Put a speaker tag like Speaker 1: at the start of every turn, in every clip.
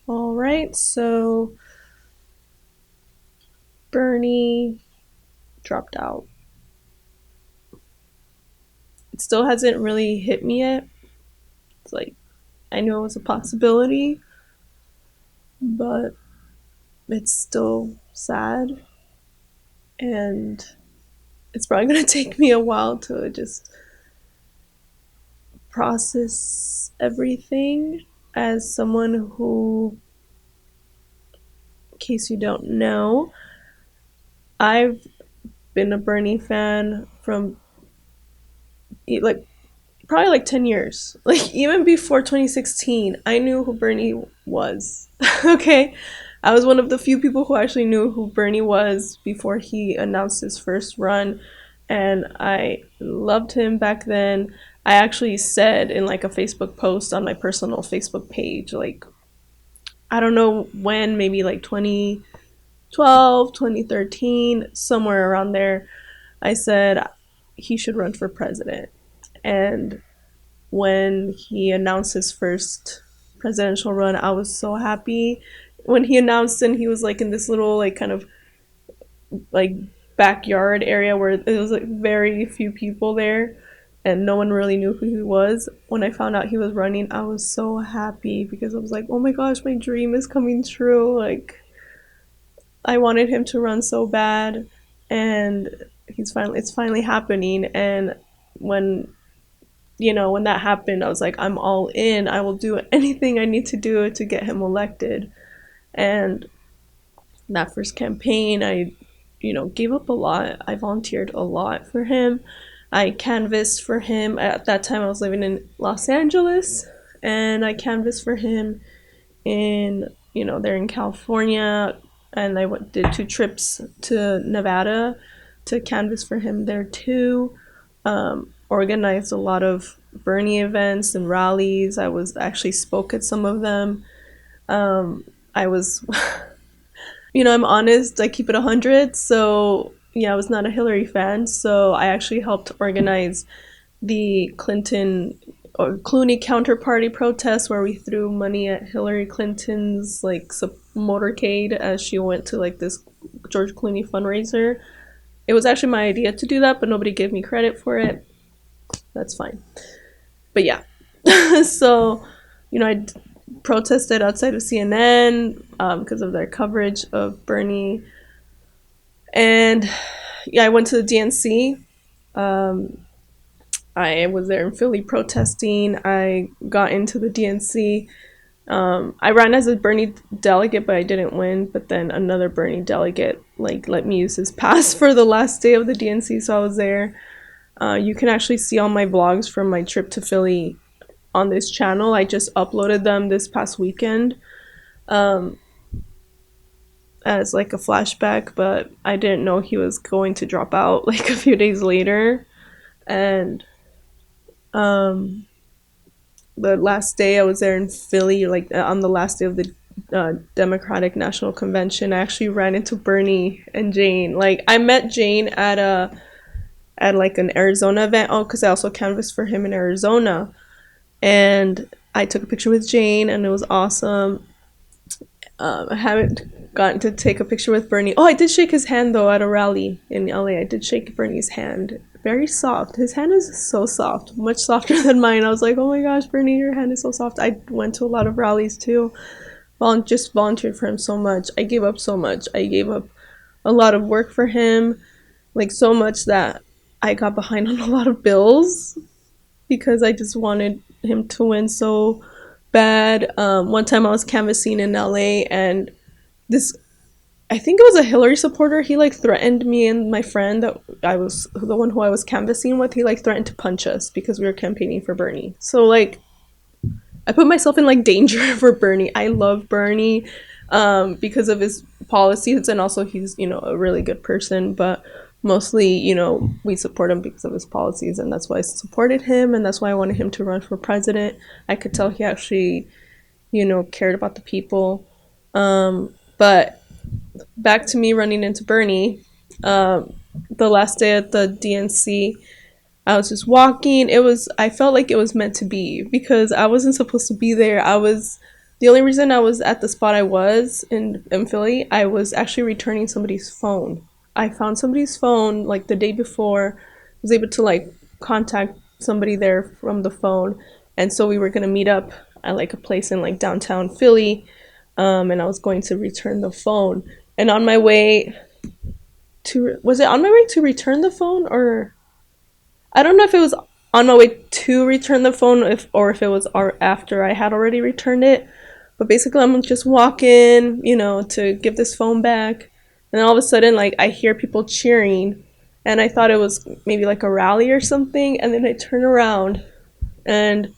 Speaker 1: All right, so Bernie dropped out. It still hasn't really hit me yet. It's like I knew it was a possibility, but it's still sad, and it's probably gonna take me a while to just process everything as someone who, in case you don't know, I've been a Bernie fan from like probably like 10 years. Like even before 2016, I knew who Bernie was. Okay? I was one of the few people who actually knew who Bernie was before he announced his first run, and I loved him back then. I actually said in like a Facebook post on my personal Facebook page, like I don't know when, maybe like 2012, 2013, somewhere around there, I said he should run for president. And when he announced his first presidential run, I was so happy. When he announced, and he was like in this little like kind of like backyard area where there was like very few people there and no one really knew who he was. When I found out he was running, I was so happy because I was like, oh my gosh, my dream is coming true. Like I wanted him to run so bad, and it's finally happening. And when when that happened, I was like, I'm all in. I will do anything I need to do to get him elected. And that first campaign, I, gave up a lot. I volunteered a lot for him. I canvassed for him. At that time, I was living in Los Angeles, and I canvassed for him in, there in California. And did 2 trips to Nevada to canvass for him there too. Organized a lot of Bernie events and rallies. I was actually spoke at some of them. I was, I'm honest. I keep it 100. So yeah, I was not a Hillary fan. So I actually helped organize the Clinton or Clooney counterparty protests where we threw money at Hillary Clinton's like motorcade as she went to like this George Clooney fundraiser. It was actually my idea to do that, but nobody gave me credit for it. That's fine. But yeah, so I protested outside of CNN because of their coverage of Bernie, and yeah, I went to the DNC. Um, I was there in Philly protesting. I got into the DNC. I ran as a Bernie delegate, but I didn't win. But then another Bernie delegate like let me use his pass for the last day of the DNC, so I was there. You can actually see all my vlogs from my trip to Philly on this channel. I just uploaded them this past weekend um, as like a flashback, but I didn't know he was going to drop out like a few days later. And um, the last day I was there in Philly, like on the last day of the Democratic National Convention, I actually ran into Bernie and Jane. Like I met Jane at like an Arizona event. Oh, because I also canvassed for him in Arizona, and I took a picture with Jane, and it was awesome. I haven't gotten to take a picture with Bernie. Oh, I did shake his hand though at a rally in LA. I did shake Bernie's hand. Very soft. His hand is so soft, much softer than mine. I was like, oh my gosh, Bernie, your hand is so soft. I went to a lot of rallies too. Just volunteered for him so much. I gave up so much. I gave up a lot of work for him, like so much that I got behind on a lot of bills because I just wanted him to win so bad. One time I was canvassing in LA, and this, I think it was a Hillary supporter. He like threatened me and my friend that I was the one who I was canvassing with. He like threatened to punch us because we were campaigning for Bernie. So like I put myself in like danger for Bernie. I love Bernie because of his policies, and also he's a really good person, but mostly we support him because of his policies, and that's why I supported him, and that's why I wanted him to run for president. I could tell he actually cared about the people. But back to me running into Bernie. The last day at the DNC, I was just walking. I felt like it was meant to be because I wasn't supposed to be there. I was The only reason I was at the spot I was in Philly, I was actually returning somebody's phone. I found somebody's phone like the day before, was able to like contact somebody there from the phone, and so we were gonna meet up at like a place in like downtown Philly, and I was going to return the phone. And on my way to, was it on my way to return the phone, or I don't know if it was on my way to return the phone, if or if it was after I had already returned it. But basically, I'm just walking, to give this phone back, and then all of a sudden, like I hear people cheering, and I thought it was maybe like a rally or something, and then I turn around, and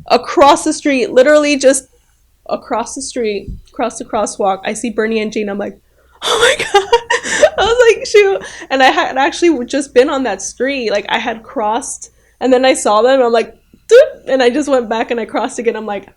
Speaker 1: across the street, literally just across the street, across the crosswalk, I see Bernie and Jane. I'm like, oh my god! I was like, shoot! And I had actually just been on that street, like I had crossed, and then I saw them. And I'm like, doop, and I just went back and I crossed again. I'm like,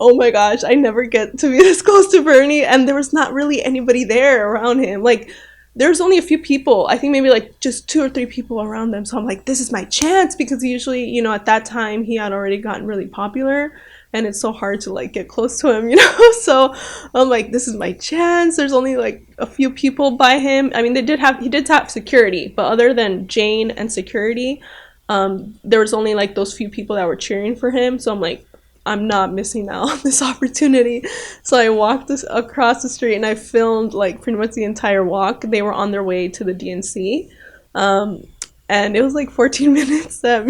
Speaker 1: oh my gosh, I never get to be this close to Bernie, and there was not really anybody there around him. Like, there's only a few people. I think maybe like just two or three people around them. So I'm like, this is my chance, because usually, at that time he had already gotten really popular, and it's so hard to like get close to him. So I'm like, this is my chance. There's only like a few people by him. I mean, he did have security, but other than Jane and security, there was only like those few people that were cheering for him. So I'm like, I'm not missing out on this opportunity. So I walked across the street and I filmed like pretty much the entire walk. They were on their way to the DNC. And it was like 14 minutes that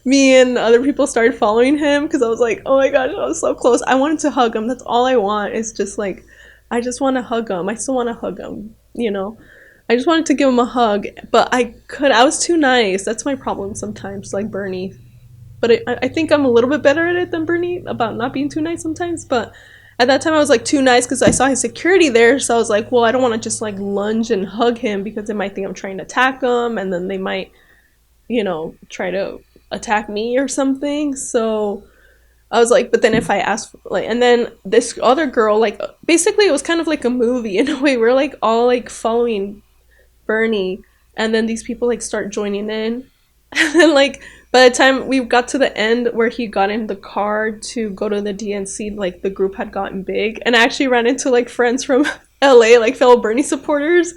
Speaker 1: me and other people started following him, because I was like, oh my gosh, I was so close. I wanted to hug him. That's all I want, is just like, I just want to hug him. I still want to hug him. I just wanted to give him a hug, but I was too nice. That's my problem sometimes, like Bernie. But I think I'm a little bit better at it than Bernie, about not being too nice sometimes. But at that time, I was like too nice because I saw his security there. So I was like, well, I don't want to just like lunge and hug him, because they might think I'm trying to attack them, and then they might, try to attack me or something. So I was like, but then if I ask, like, and then this other girl, like, basically it was kind of like a movie in a way. We're like all like following Bernie, and then these people like start joining in, and then like by the time we got to the end where he got in the car to go to the DNC, like the group had gotten big, and I actually ran into like friends from LA, like fellow Bernie supporters.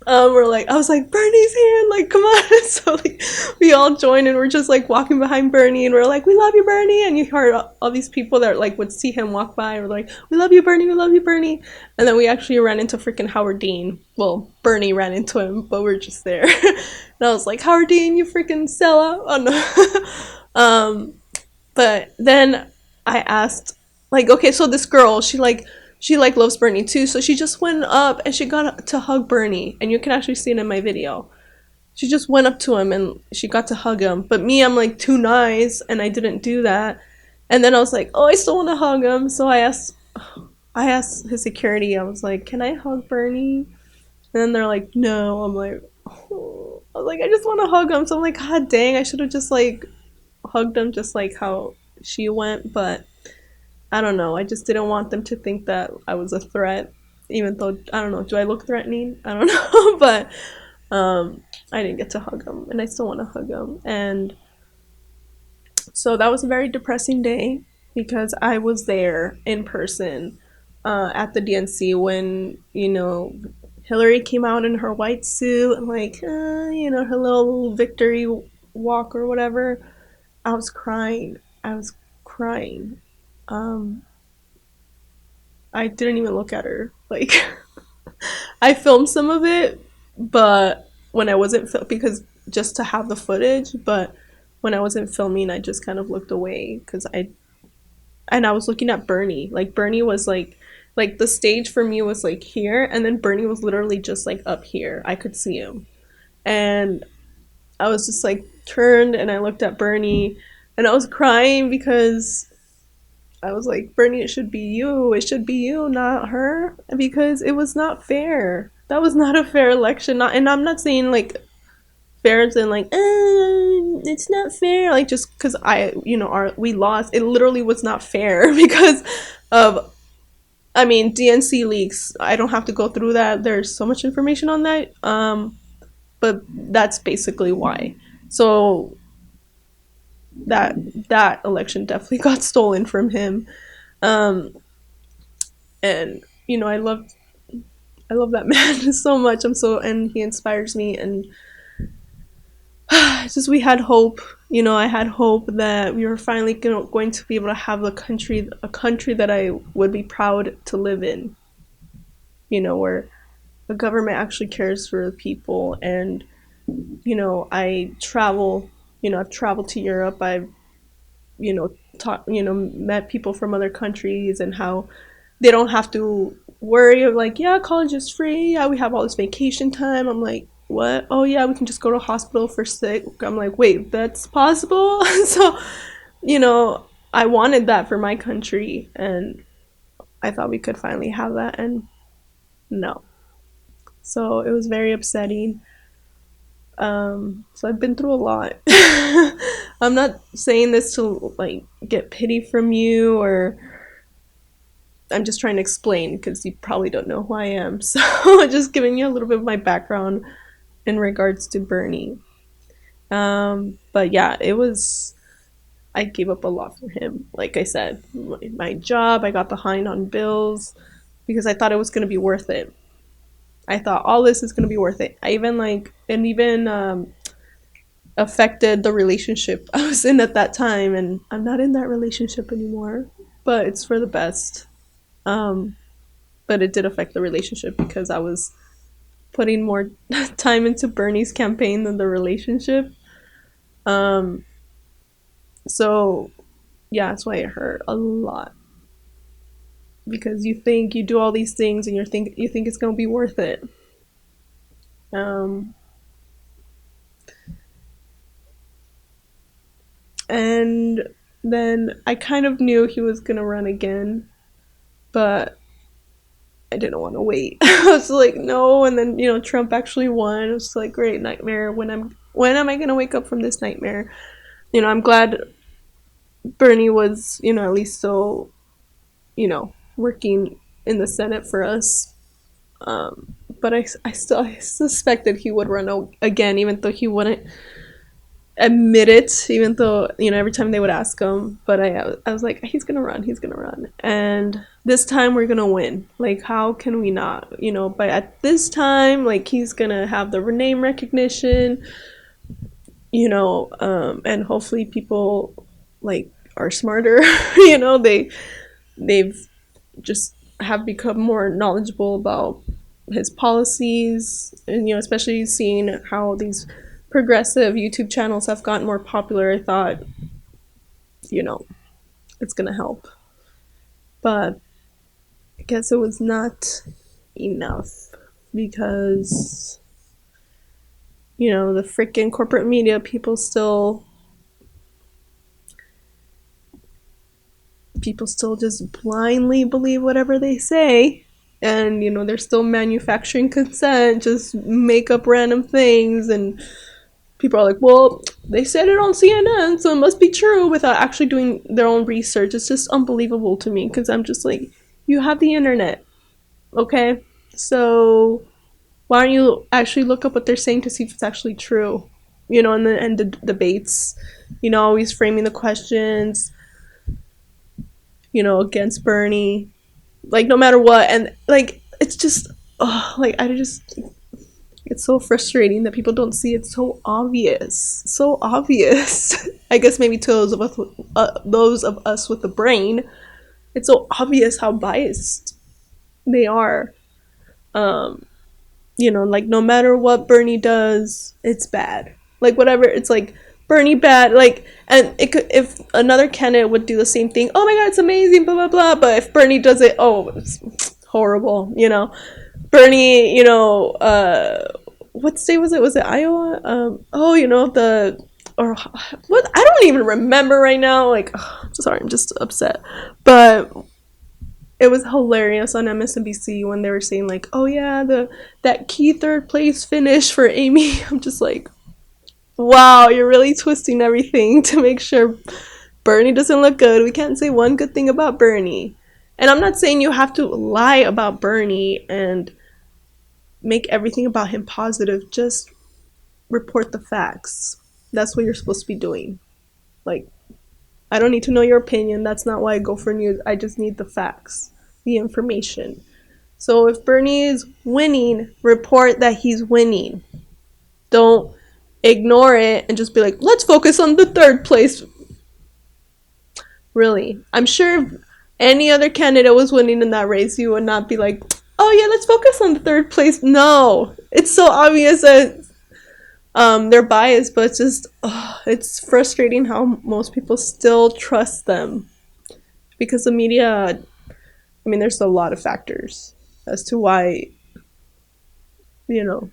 Speaker 1: I was like, Bernie's here, like, come on. So like we all joined, and we're just like walking behind Bernie, and we're like, we love you, Bernie. And you heard all these people that like would see him walk by, and were like, we love you, Bernie, we love you, Bernie. And then we actually ran into freaking Howard Dean. Well, Bernie ran into him, but we're just there. And I was like, Howard Dean, you freaking sellout. Oh no. But then I asked, like, okay, so this girl, she loves Bernie too, so she just went up and she got to hug Bernie, and you can actually see it in my video. She just went up to him and she got to hug him. But me, I'm like too nice, and I didn't do that. And then I was like, oh, I still want to hug him. So I asked his security. I was like, can I hug Bernie? And then they're like, no. I'm like, oh. I was like, I just want to hug him. So I'm like, god dang, I should have just like hugged him, just like how she went. But I don't know. I just didn't want them to think that I was a threat, even though, I don't know. Do I look threatening? I don't know. But I didn't get to hug him, and I still want to hug him. And so that was a very depressing day, because I was there in person at the DNC when, Hillary came out in her white suit and like, her little victory walk or whatever. I was crying. I was crying. Um, I didn't even look at her. Like, I filmed some of it, but when I wasn't because just to have the footage, but when I wasn't filming, I just kind of looked away, because I was looking at Bernie. Like Bernie was like the stage for me was like here, and then Bernie was literally just like up here. I could see him. And I was just like turned and I looked at Bernie, and I was crying, because I was like, Bernie, it should be you. It should be you, not her, because it was not fair. That was not a fair election. And I'm not saying like fair as in like, it's not fair. Like just because we lost. It literally was not fair because of, I mean, DNC leaks. I don't have to go through that. There's so much information on that. But that's basically why. So that election definitely got stolen from him. Um, and I love that man so much. And he inspires me, and it's just we had hope. I had hope that we were finally going to be able to have a country that I would be proud to live in. Where the government actually cares for the people, and I travel. I've traveled to Europe. I've taught met people from other countries, and how they don't have to worry of like, yeah, college is free, yeah, we have all this vacation time. I'm like, what? Oh yeah, we can just go to a hospital for sick. I'm like, wait, that's possible? So you know I wanted that for my country, and I thought we could finally have that, and no. So it was very upsetting. So I've been through a lot. I'm not saying this to like get pity from you, or I'm just trying to explain because you probably don't know who I am. So just giving you a little bit of my background in regards to Bernie. But yeah, it was. I gave up a lot for him. Like I said, my job, I got behind on bills because I thought it was gonna be worth it. I thought all this is gonna be worth it. I even like, and even affected the relationship I was in at that time, and I'm not in that relationship anymore. But it's for the best. Um, but it did affect the relationship because I was putting more time into Bernie's campaign than the relationship. Um, so yeah, that's why it hurt a lot, because you think you do all these things and you think it's gonna be worth it. Um, and then I kind of knew he was gonna run again, but I didn't want to wait. I was like, no, and then Trump actually won. It was like great nightmare. When am I gonna wake up from this nightmare? I'm glad Bernie was at least so working in the Senate for us. But I suspected he would run again, even though he wouldn't admit it, even though every time they would ask him. But I was like, he's gonna run, and this time we're gonna win. Like, how can we not? But at this time, like, he's gonna have the name recognition, and hopefully people like are smarter. They've just have become more knowledgeable about his policies, and especially seeing how these progressive YouTube channels have gotten more popular. I thought you know it's gonna help, but I guess it was not enough, because the freaking corporate media, people still just blindly believe whatever they say, and they're still manufacturing consent, just make up random things, and people are like, well, they said it on CNN, so it must be true, without actually doing their own research. It's just unbelievable to me, because I'm just like, you have the internet, okay? So why don't you actually look up what they're saying to see if it's actually true? And the debates, always framing the questions, against Bernie, like no matter what, and like it's just, oh, like I just, it's so frustrating that people don't see it. So obvious, so obvious. I guess maybe to those of us with the brain, it's so obvious how biased they are. Um, like no matter what Bernie does, it's bad. Like whatever, it's like Bernie bad. Like, and it could, if another candidate would do the same thing, oh my god, it's amazing, blah blah blah. But if Bernie does it, oh, it's horrible. Bernie, what state was it? Was it Iowa? Oh, or what? I don't even remember right now. Like, sorry, I'm just upset. But it was hilarious on MSNBC when they were saying like, oh yeah, the that key third place finish for Amy. I'm just like, wow, you're really twisting everything to make sure Bernie doesn't look good. We can't say one good thing about Bernie. And I'm not saying you have to lie about Bernie and make everything about him positive. Just report the facts. That's what you're supposed to be doing. Like, I don't need to know your opinion. That's not why I go for news. I just need the facts, the information. So if Bernie is winning, report that he's winning. Don't ignore it and just be like, let's focus on the third place. Really. I'm sure if any other candidate was winning in that race, you would not be like, oh yeah, let's focus on the third place. No. It's so obvious that they're biased, but it's frustrating how most people still trust them. Because the media, I mean, there's a lot of factors as to why, you know,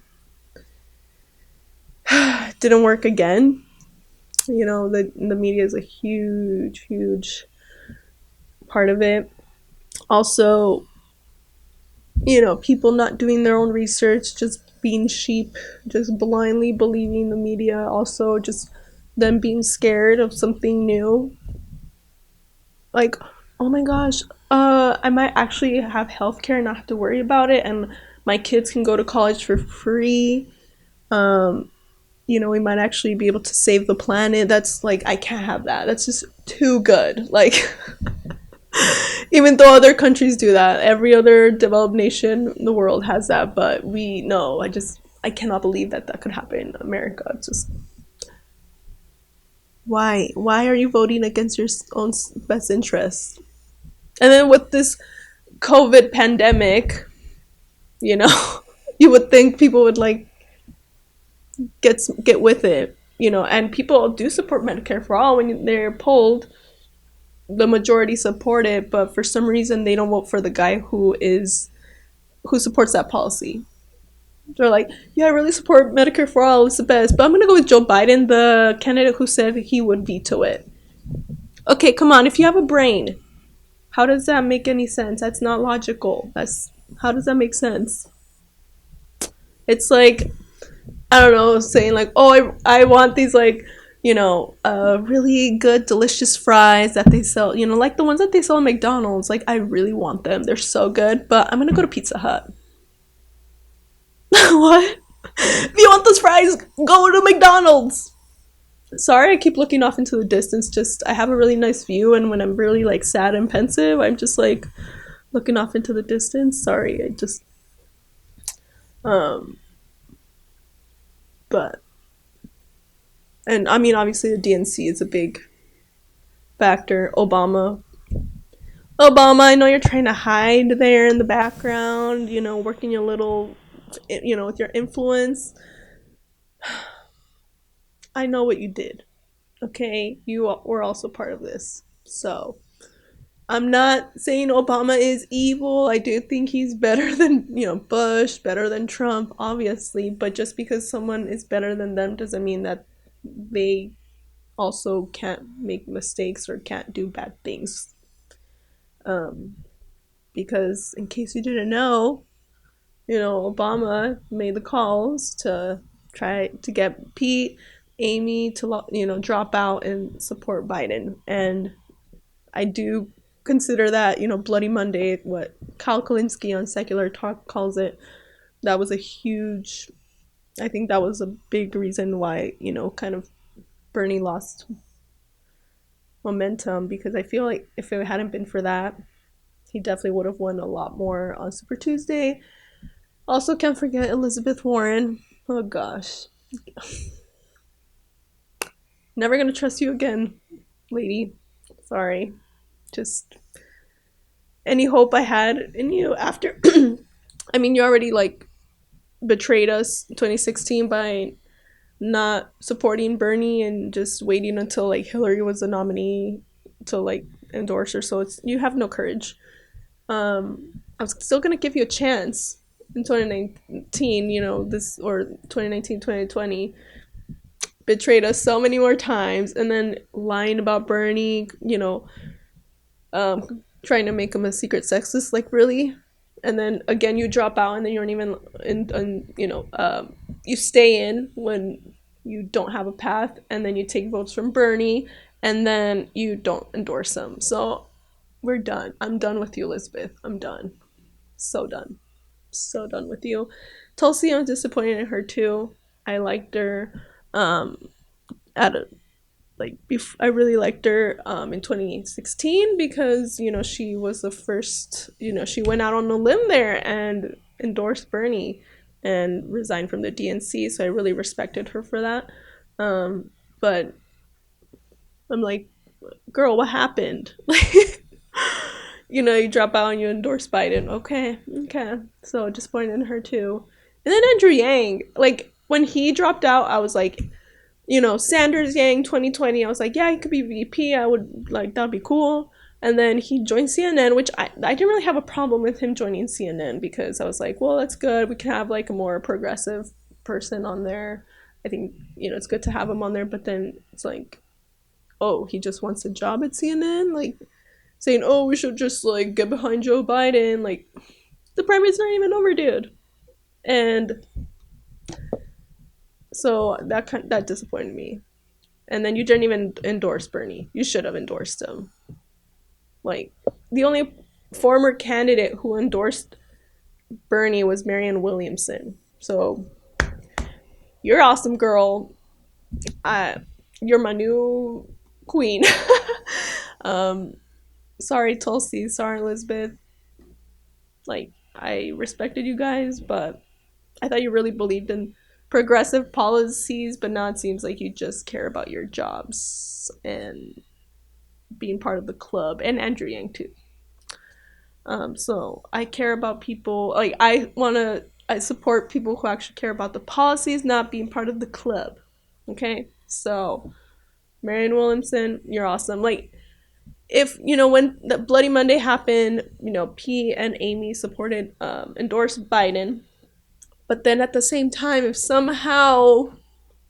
Speaker 1: it didn't work again. You know, the media is a huge part of it. Also, you know, people not doing their own research, just being sheep, just blindly believing the media. Also, just them being scared of something new. Like, oh my gosh, I might actually have healthcare and not have to worry about it, and my kids can go to college for free. Um, you know, we might actually be able to save the planet. That's like, I can't have that. That's just too good. Like, even though other countries do that, every other developed nation in the world has that, but we know. I cannot believe that that could happen in America. It's just, why? Why are you voting against your own best interests? And then with this COVID pandemic, you know, you would think people would like get with it, you know, and people do support Medicare for all when they're polled. The majority support it, but for some reason they don't vote for the guy who supports that policy. They're like, yeah, I really support Medicare for all, it's the best, but I'm gonna go with Joe Biden, the candidate who said he would veto it. Okay, come on, if you have a brain, how does that make any sense? That's not logical. That's How does that make sense? It's like, I don't know, saying like, oh, I want these like, you know, really good, delicious fries that they sell, you know, like the ones that they sell at McDonald's. Like, I really want them. They're so good, but I'm gonna go to Pizza Hut. What? If you want those fries, go to McDonald's. Sorry, I keep looking off into the distance. Just, I have a really nice view, and when I'm really like sad and pensive, I'm just like looking off into the distance. Sorry, I just, um, but, and I mean, obviously the DNC is a big factor. Obama, I know you're trying to hide there in the background, you know, working your little, you know, with your influence. I know what you did. Okay, you were also part of this. So, I'm not saying Obama is evil. I do think he's better than, you know, Bush, better than Trump, obviously. But just because someone is better than them doesn't mean that they also can't make mistakes or can't do bad things. Um, because, in case you didn't know, you know, Obama made the calls to try to get Pete, Amy to, you know, drop out and support Biden. And I do consider that, you know, Bloody Monday, what Kyle Kalinske on Secular Talk calls it, that was a huge, I think that was a big reason why, you know, kind of Bernie lost momentum, because I feel like if it hadn't been for that, he definitely would have won a lot more on Super Tuesday. Also, can't forget Elizabeth Warren. Oh gosh. Never gonna trust you again, lady. Sorry. Just any hope I had in you after. I mean, you already like betrayed us 2016 by not supporting Bernie and just waiting until like Hillary was the nominee to like endorse her. So it's, you have no courage. I was still gonna give you a chance in 2019, you know, this, or 2019, 2020. Betrayed us so many more times, and then lying about Bernie, you know, trying to make him a secret sexist, like really. And then again, you drop out, and then you aren't even in you know, you stay in when you don't have a path, and then you take votes from Bernie, and then you don't endorse him. So we're done. I'm done with you, Elizabeth. I'm done. So done. So done with you. Tulsi, I'm disappointed in her too. I liked her. Um, at a, I really liked her in 2016 because she was the first. She went out on a limb there and endorsed Bernie and resigned from the DNC. So I really respected her for that. But I'm like, girl, what happened? You drop out and you endorse Biden. Okay. So disappointed in her too. And then Andrew Yang, like when he dropped out, I was like, Sanders Yang 2020. I was like, yeah, he could be VP. I would like that'd be cool. And then he joined CNN, which I didn't really have a problem with him joining CNN because I was like, well, that's good. We can have like a more progressive person on there. I think it's good to have him on there. But then it's like, oh, he just wants a job at CNN, like saying, oh, we should just like get behind Joe Biden. Like the primary's not even over, dude. And so that disappointed me. And then you didn't even endorse Bernie. You should have endorsed him. Like the only former candidate who endorsed Bernie was Marianne Williamson. So you're awesome, girl. You're my new queen. um, sorry, Tulsi. Sorry, Elizabeth. Like I respected you guys, but I thought you really believed in progressive policies, but now it seems like you just care about your jobs and being part of the club, and Andrew Yang too. So I care about people. Like I support people who actually care about the policies, not being part of the club. Okay, so Marianne Williamson, you're awesome. Like if when the Bloody Monday happened, P and Amy supported endorsed Biden, but then at the same time, if somehow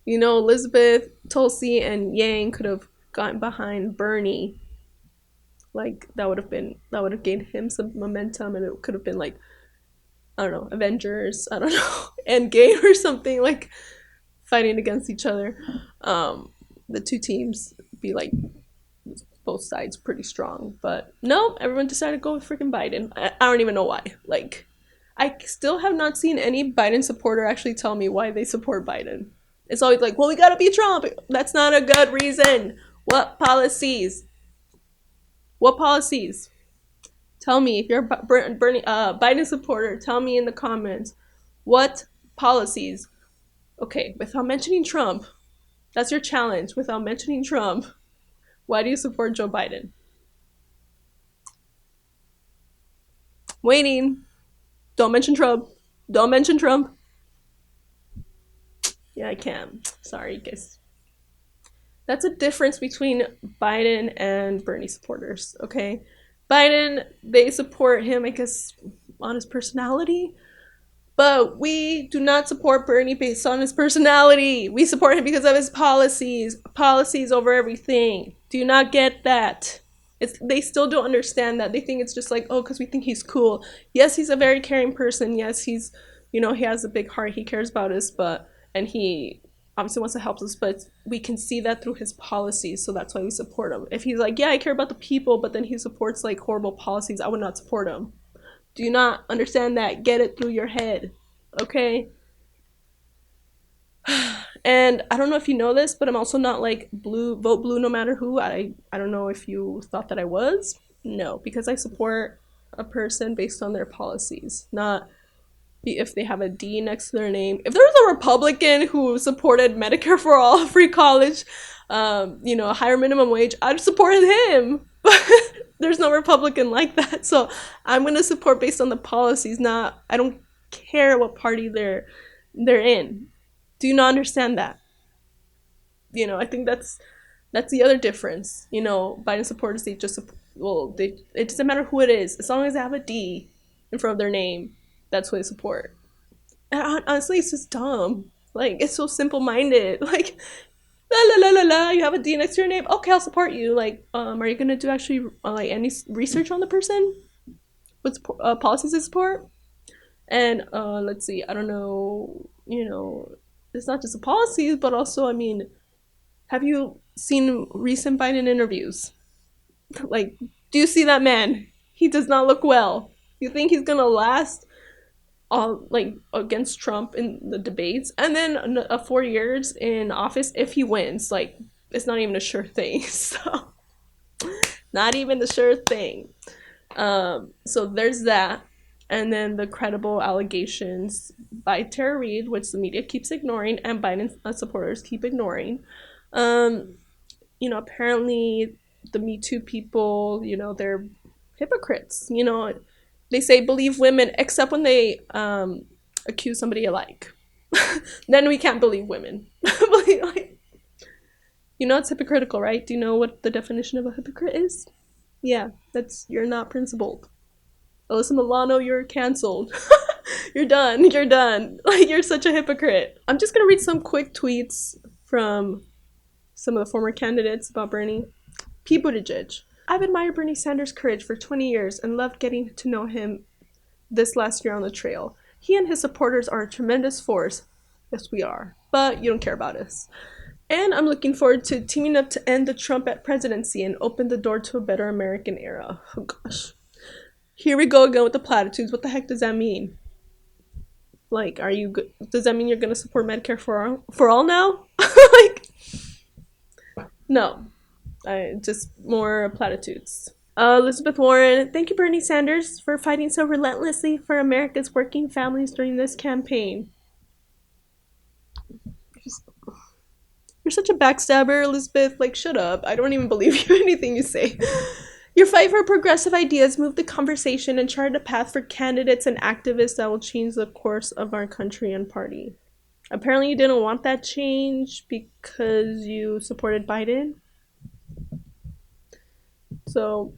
Speaker 1: Elizabeth, Tulsi, and Yang could have gotten behind Bernie, like that would have gained him some momentum, and it could have been like, I don't know, Avengers, I don't know, Endgame or something, like fighting against each other. The two teams be like both sides pretty strong, but no, everyone decided to go with freaking Biden. I don't even know why. Like I still have not seen any Biden supporter actually tell me why they support Biden. It's always like, well, we gotta beat Trump. That's not a good reason. What policies? What policies? Tell me if you're a Biden supporter. Tell me in the comments what policies. Okay, without mentioning Trump, that's your challenge. Without mentioning Trump, why do you support Joe Biden? Waiting. Don't mention Trump. Don't mention Trump. Yeah, I can. Sorry, guys. That's a difference between Biden and Bernie supporters, okay? Biden, they support him, I guess, on his personality. But we do not support Bernie based on his personality. We support him because of his policies. Policies over everything. Do you not get that? They still don't understand that. They think it's just like, oh, because we think he's cool. Yes, he's a very caring person. Yes, he's, he has a big heart. He cares about us, and he obviously wants to help us, but we can see that through his policies, so that's why we support him. If he's like, yeah, I care about the people, but then he supports like horrible policies, I would not support him. Do you not understand that? Get it through your head, okay? And I don't know if you know this, but I'm also not like vote blue no matter who. I don't know if you thought that I was. No, because I support a person based on their policies, not if they have a D next to their name. If there was a Republican who supported Medicare for all, free college, a higher minimum wage, I'd support him. But there's no Republican like that. So I'm gonna support based on the policies, not I don't care what party they're in. Do you not understand that? I think that's the other difference. Biden supporters, they just it doesn't matter who it is, as long as they have a D in front of their name, that's who they support. And honestly, it's just dumb. Like it's so simple minded. Like la la la la la. You have a D next to your name. Okay, I'll support you. Like, are you gonna do actually like any research on the person? What's policies they support? And let's see. I don't know. It's not just the policies, but also, I mean, have you seen recent Biden interviews? Like, do you see that man? He does not look well. You think he's gonna last like against Trump in the debates, and then 4 years in office if he wins? Like, it's not even a sure thing. So not even a sure thing. So there's that. And then the credible allegations by Tara Reid, which the media keeps ignoring and Biden supporters keep ignoring. Um, Apparently the Me Too people, they're hypocrites. They say believe women except when they accuse somebody alike. Then we can't believe women. It's hypocritical, right? Do you know what the definition of a hypocrite is? Yeah, that's you're not principled. Alyssa Milano, you're canceled. You're done. You're done. Like, you're such a hypocrite. I'm just gonna read some quick tweets from some of the former candidates about Bernie. Pete Buttigieg. I've admired Bernie Sanders' courage for 20 years and loved getting to know him this last year on the trail. He and his supporters are a tremendous force. Yes, we are. But you don't care about us. And I'm looking forward to teaming up to end the Trump presidency and open the door to a better American era. Oh gosh. Here we go again with the platitudes. What the heck does that mean? Like, does that mean you're gonna support Medicare for all now? Like, no. Just more platitudes. Elizabeth Warren, thank you, Bernie Sanders, for fighting so relentlessly for America's working families during this campaign. You're such a backstabber, Elizabeth. Like, shut up. I don't even believe you anything you say. Your fight for progressive ideas moved the conversation and charted a path for candidates and activists that will change the course of our country and party. Apparently, you didn't want that change because you supported Biden. So,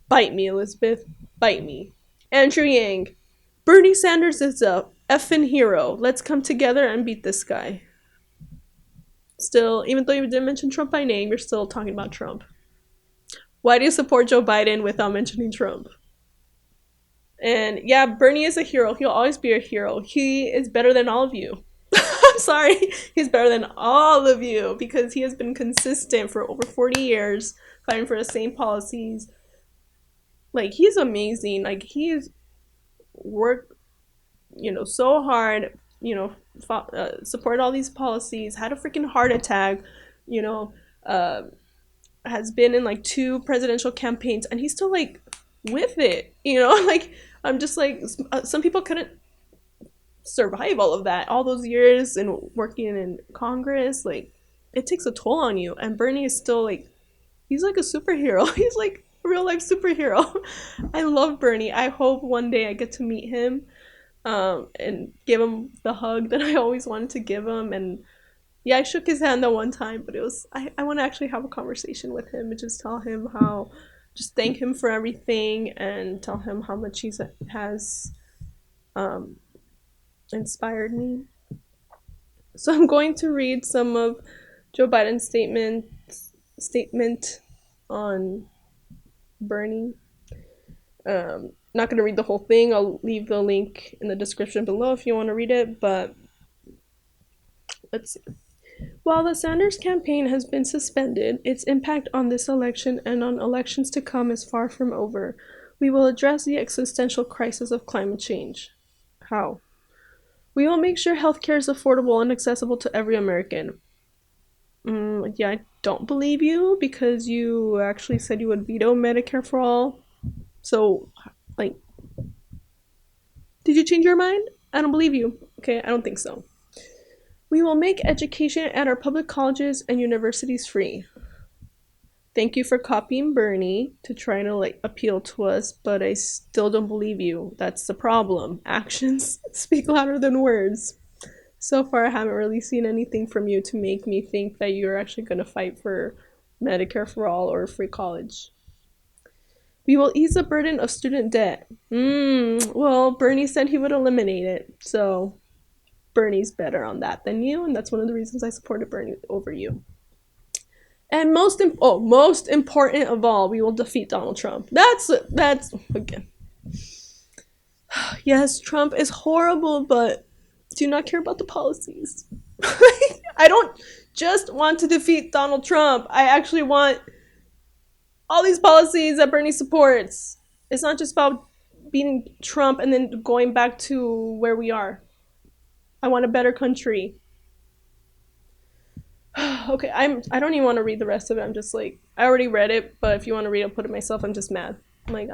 Speaker 1: bite me, Elizabeth. Bite me. Andrew Yang. Bernie Sanders is a effing hero. Let's come together and beat this guy. Still, even though you didn't mention Trump by name, you're still talking about Trump. Why do you support Joe Biden without mentioning Trump? And yeah, Bernie is a hero. He'll always be a hero. He is better than all of you. I'm sorry. He's better than all of you because he has been consistent for over 40 years, fighting for the same policies. Like, he's amazing. Like, he's worked, so hard, supported all these policies, had a freaking heart attack, has been in like 2 presidential campaigns, and he's still like with it. Like, I'm just like, some people couldn't survive all of that, all those years and working in Congress. Like, it takes a toll on you, and Bernie is still like, he's like a superhero. He's like a real life superhero. I love Bernie. I hope one day I get to meet him and give him the hug that I always wanted to give him. And yeah, I shook his hand that one time, but I want to actually have a conversation with him and just just thank him for everything and tell him how much he has inspired me. So I'm going to read some of Joe Biden's statement on Bernie. Not going to read the whole thing. I'll leave the link in the description below if you want to read it, but let's see. While the Sanders campaign has been suspended, its impact on this election and on elections to come is far from over. We will address the existential crisis of climate change. How? We will make sure healthcare is affordable and accessible to every American. Yeah, I don't believe you because you actually said you would veto Medicare for all. So, like, did you change your mind? I don't believe you. Okay, I don't think so. We will make education at our public colleges and universities free. Thank you for copying Bernie to try to appeal to us, but I still don't believe you. That's the problem. Actions speak louder than words. So far, I haven't really seen anything from you to make me think that you're actually going to fight for Medicare for all or free college. We will ease the burden of student debt. Well, Bernie said he would eliminate it, so Bernie's better on that than you, and that's one of the reasons I supported Bernie over you. And most important of all, we will defeat Donald Trump. That's again. Yes, Trump is horrible, but do not care about the policies. I don't just want to defeat Donald Trump. I actually want all these policies that Bernie supports. It's not just about beating Trump and then going back to where we are. I want a better country. Okay, I don't even want to read the rest of it. I'm just like, I already read it, but if you want to read it, I'll put it myself. I'm just mad. Like,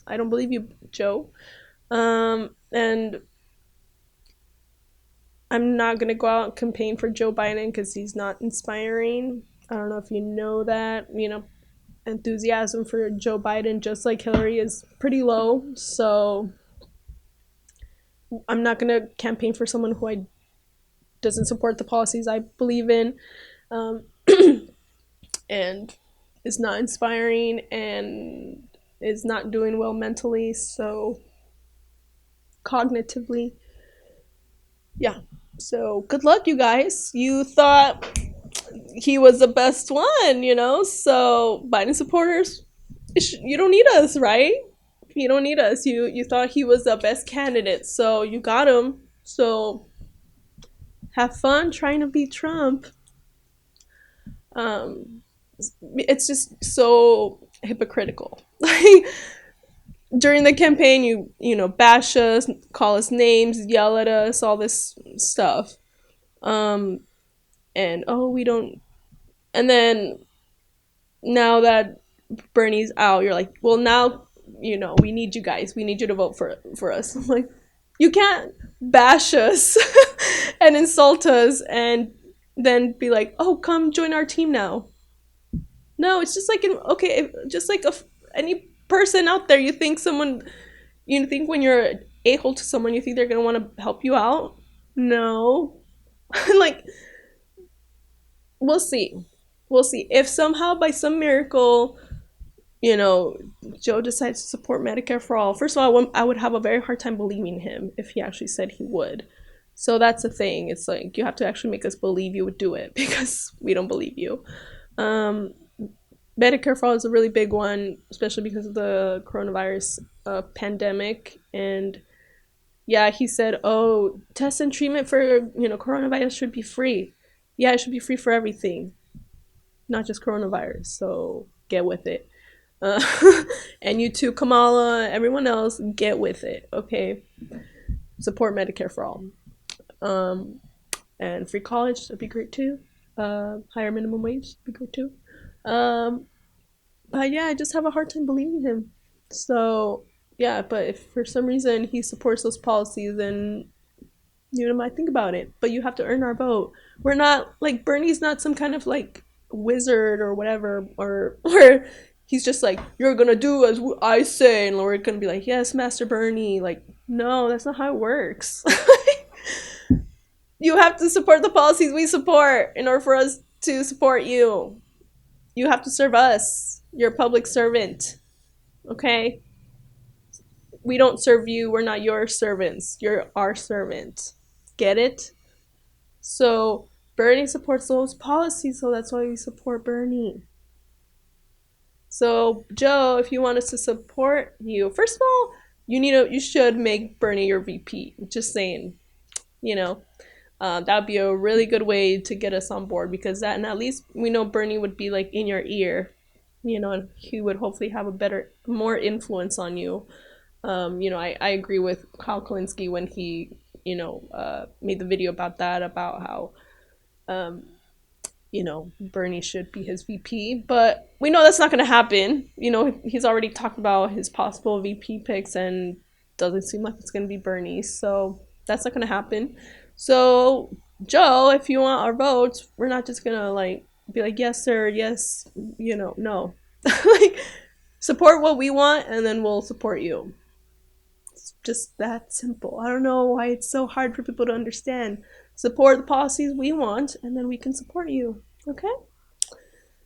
Speaker 1: I don't believe you, Joe. And I'm not gonna go out and campaign for Joe Biden because he's not inspiring. I don't know if you know that. Enthusiasm for Joe Biden, just like Hillary, is pretty low. So I'm not gonna campaign for someone who I doesn't support the policies I believe in, um, and is not inspiring and is not doing well mentally. So cognitively, yeah. So good luck, you guys. You thought he was the best one, So Biden supporters, you don't need us, right? You don't need us. You thought he was the best candidate, so you got him. So have fun trying to beat Trump. Um, it's just so hypocritical. Like during the campaign, bash us, call us names, yell at us, all this stuff. Um, and oh, we don't. And then now that Bernie's out, you're like, well, now we need you guys. We need you to vote for us. I'm like, you can't bash us and insult us and then be like, oh, come join our team now. No, it's just like just like any person out there. You think when you're a hole to someone, you think they're gonna want to help you out. No, like we'll see, we'll see if somehow by some miracle you know, Joe decides to support Medicare for all. First of all, I would have a very hard time believing him if he actually said he would. So that's the thing. It's like you have to actually make us believe you would do it because we don't believe you. Um, Medicare for all is a really big one, especially because of the coronavirus pandemic. And yeah, he said, "Oh, test and treatment for coronavirus should be free." Yeah, it should be free for everything, not just coronavirus. So get with it. Uh, and you too, Kamala, everyone else, get with it, okay? Support Medicare for all. Um, and free college, that'd be great too. Higher minimum wage, that'd be great too. Um, but yeah, I just have a hard time believing him. So yeah, but if for some reason he supports those policies, then might think about it. But you have to earn our vote. We're not like Bernie's not some kind of like wizard or whatever, or he's just like you're gonna do as I say, and we're gonna be like yes, Master Bernie. Like no, that's not how it works. You have to support the policies we support in order for us to support you. You have to serve us. You're a public servant, okay? We don't serve you. We're not your servants. You're our servant. Get it? So Bernie supports those policies, so that's why we support Bernie. So Joe, if you want us to support you, first of all, you should make Bernie your VP. Just saying, you know, that would be a really good way to get us on board because and at least we know Bernie would be like in your ear, and he would hopefully have more influence on you. I agree with Kyle Kalinske when he, made the video about that, about how, Bernie should be his VP. But we know that's not going to happen. He's already talked about his possible VP picks and doesn't seem like it's going to be Bernie. So that's not going to happen. So, Joe, if you want our votes, we're not just going to like be like, yes, sir, yes, no. Like, support what we want and then we'll support you. It's just that simple. I don't know why it's so hard for people to understand. Support the policies we want, and then we can support you. Okay?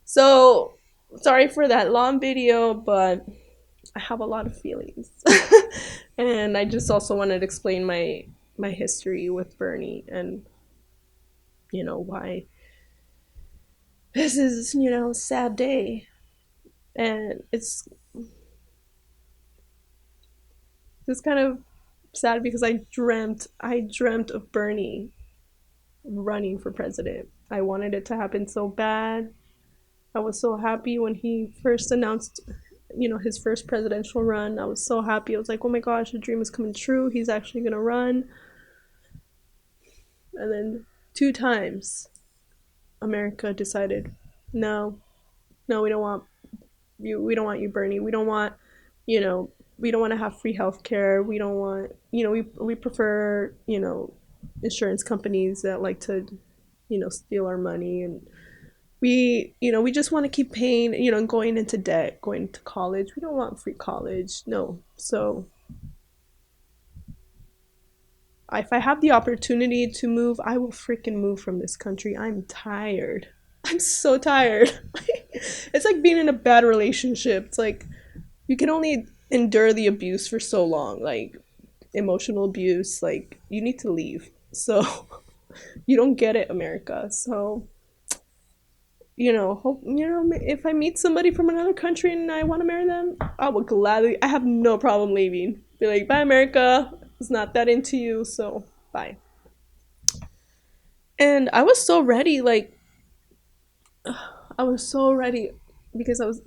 Speaker 1: So, sorry for that long video, but I have a lot of feelings. And I just also wanted to explain my history with Bernie and why this is, a sad day. And it's kind of sad because I dreamt of Bernie running for president. I wanted it to happen so bad. I was so happy when he first announced, his first presidential run. I was so happy. I was like, oh my gosh, the dream is coming true. He's actually going to run. And then 2 times, America decided, no, no, we don't want you. We don't want you, Bernie. We don't want, you know, we don't want to have free healthcare. We don't want, we prefer, insurance companies that like to, steal our money, and we just want to keep paying, and going into debt, going to college. We don't want free college. No. So if I have the opportunity to move, I will freaking move from this country. I'm tired. I'm so tired. It's like being in a bad relationship. It's like you can only endure the abuse for so long, like emotional abuse. Like you need to leave. So you don't get it, America. So hope if I meet somebody from another country and I want to marry them, I will gladly. I have no problem leaving. Be like, bye, America. It's not that into you, so bye. And I was so ready, like I was so ready because I was,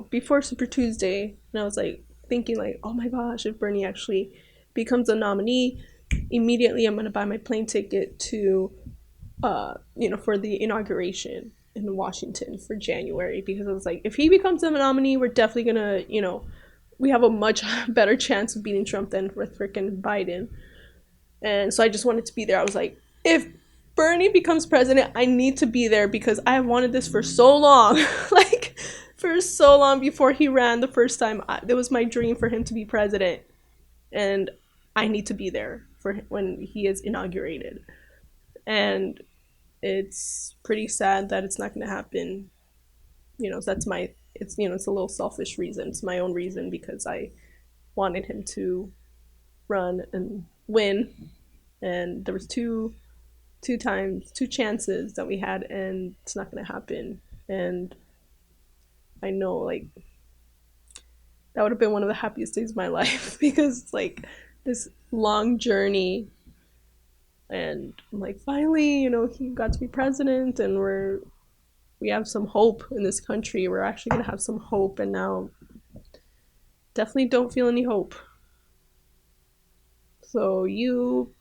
Speaker 1: before Super Tuesday, and I was like thinking, like, oh my gosh, if Bernie actually becomes a nominee, immediately I'm gonna buy my plane ticket to, for the inauguration in Washington for January, because I was like, if he becomes a nominee, we're definitely gonna, we have a much better chance of beating Trump than with freaking Biden. And so I just wanted to be there. I was like, if Bernie becomes president, I need to be there because I have wanted this for so long. Like, for so long before he ran the first time. It was my dream for him to be president. And I need to be there for when he is inaugurated. And it's pretty sad that it's not going to happen. That's my, it's a little selfish reason. It's my own reason because I wanted him to run and win, and there was two chances that we had, and it's not going to happen. And I know, like, that would have been one of the happiest days of my life because it's like this long journey, and I'm like, finally, he got to be president, and we have some hope in this country. We're actually going to have some hope, and now definitely don't feel any hope. So you,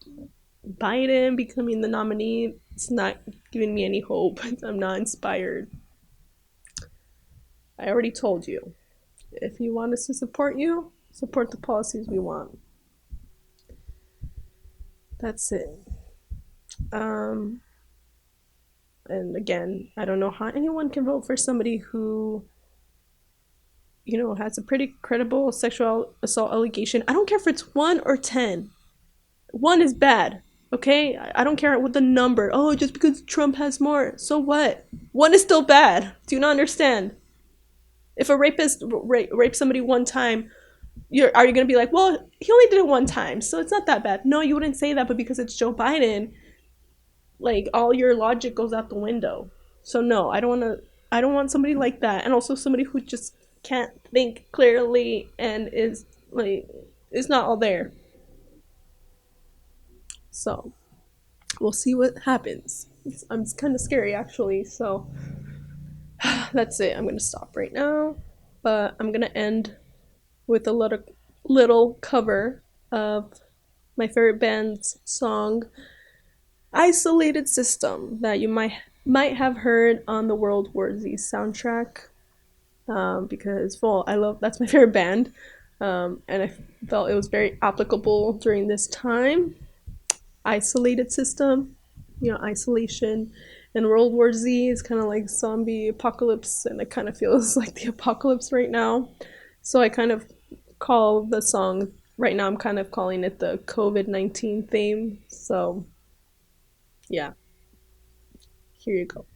Speaker 1: Biden becoming the nominee, it's not giving me any hope. I'm not inspired. I already told you. If you want us to support you, support the policies we want. That's it. Um, and again, I don't know how anyone can vote for somebody who, has a pretty credible sexual assault allegation. I don't care if it's 1 or 10. One is bad. Okay, I don't care what the number. Oh, just because Trump has more, so what? One is still bad. Do you not understand? If a rapist rapes somebody one time, are you going to be like, well, he only did it one time, so it's not that bad? No, you wouldn't say that, but because it's Joe Biden, like, all your logic goes out the window. So no, I don't want somebody like that, and also somebody who just can't think clearly and is not all there. So we'll see what happens. It's kind of scary, actually. So that's it. I'm gonna stop right now, but I'm gonna end with a little cover of my favorite band's song, "Isolated System," that you might have heard on the World War Z soundtrack. Because, well, I love that's my favorite band, and I felt it was very applicable during this time. Isolated System, isolation. And World War Z is kind of like zombie apocalypse, and it kind of feels like the apocalypse right now. So I kind of call the song right now, I'm kind of calling it the COVID-19 theme. So, yeah, here you go.